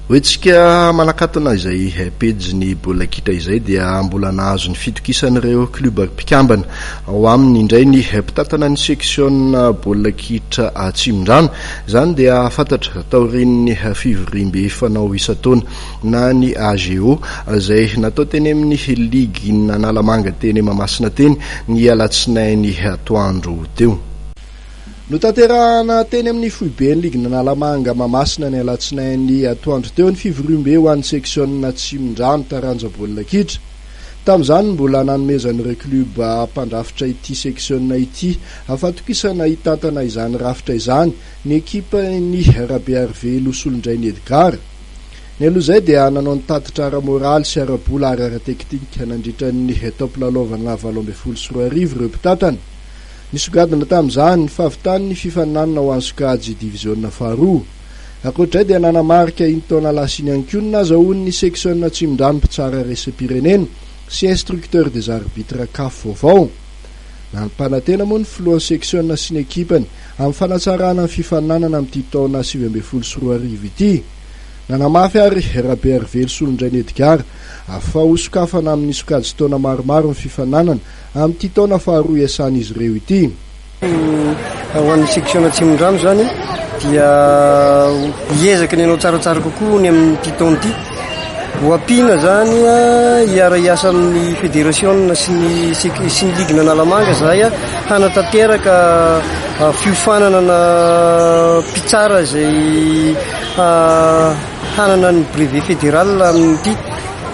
Oetsika manakatona izay pejy bola kitra izay dia mbola nahazo ny fitokisan'ireo kluba mpikambana ao aminy indray ny mpitatana ny section bola kitra Tsimondrano. Zany dia fantatra taorin'ny fivorimbe fanao isan-taona na ny AGO izay natao teny amin'ny ligy Analamanga teny Mahamasina teny ny alatsinainy atoandro teo. Notanterahana teny amin'ny foibe ny ligy Analamanga Mahamasina ny alatsinainy atoandro teo ny fivorimbe ho an'ny section Tsimondrano taranja bola kitra. Tamin'izany mbola nanomezan'ireo kluba mpandrafitra ity section ity afatokisana hitantana izany rafitra izany ny ekipa ny RBRV Losolondrainy Edgar. Ny aloha izay dia nanao ny tatitra ara-moraly sy ara-bola ara-teknika nandritra ny top lalaovana 2024 ireo mpitantana. Nisogadina tamin'izany ny fahavitany ny fifaninanana ho an'ny sokajy diviziona faharoa. Ankoatray dia nanamarika intaona lasiny ihany koa ny nazahoan'ny section Tsimondrano mpitsara resam-pirenena sy instructeur des arbitres CAF vaovao. Nampanantena moa ny filohan'ny section sy ny ekipany amin'ny fanatsarana ny fifaninanana amin'ity taona 2024 ity. Nanamafy ary RBRV Losolondrainy Edgar afa hosokafana amin'ny sokajy taona maromaro ny fifaninanana amin'ity taona faharoa iasan'izy ireo ity. Ho an'ny section Tsimondrano zany dia hiezaka ny anao tsaratsara kokoa ny amin'ity taona ity. Ho ampiana zany hiara-iasa amin'ny fédération sy ny ligue Analamanga zay hanatanteraka fiofanana na mpitsara zay hanana ny brevet fédéral amin'ity.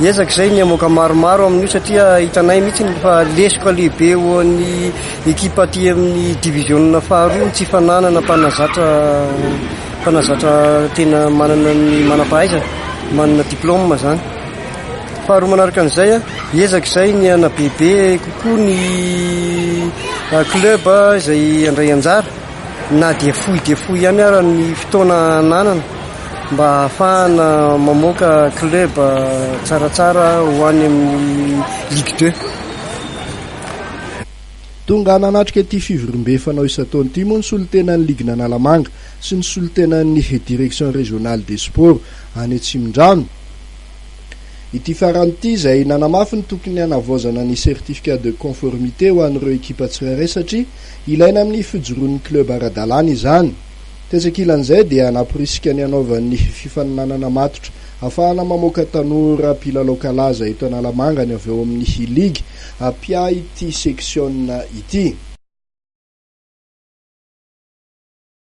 Ezaka izay ny amoaka maromaro amin'io satria hitanay mihitsy fa lesoko lehibe ho an'ny ekipa aty amin'ny division faharoa tsy fananana mpanazatra tena manana ny manam-pahaizana, manana diplôme zany. Faharoa manaraka an'izay ezaka izay ny ana bebe kokoa ny club izay andray anjara na dia fohy ihany ara ny fotoana ananana mba ahafahana mamoaka club tsaratsara ho any amin'ny Ligue 2. Tonga nanatrika ity fivorimbe fanao isan-taona ity moa ny solotenan'ny ligy Analamanga sy ny solotenan'ny direction régionale des sports any Tsimondrano. Ity faran'ity izay nanamafy ny tokony hanavaozana ny certificat de conformité ho an'ireo ekipa tsirairay satria ilaina amin'ny fijoroan'ny club ara-dalàna izany. Tezakilan'izay dia naporisika ny anaovan'ny fifaninanana matotra ahafahana mamoaka tanora mpilalao kalaza eto Analamanga ny avy eo amin'ny ligue apia ity section ity.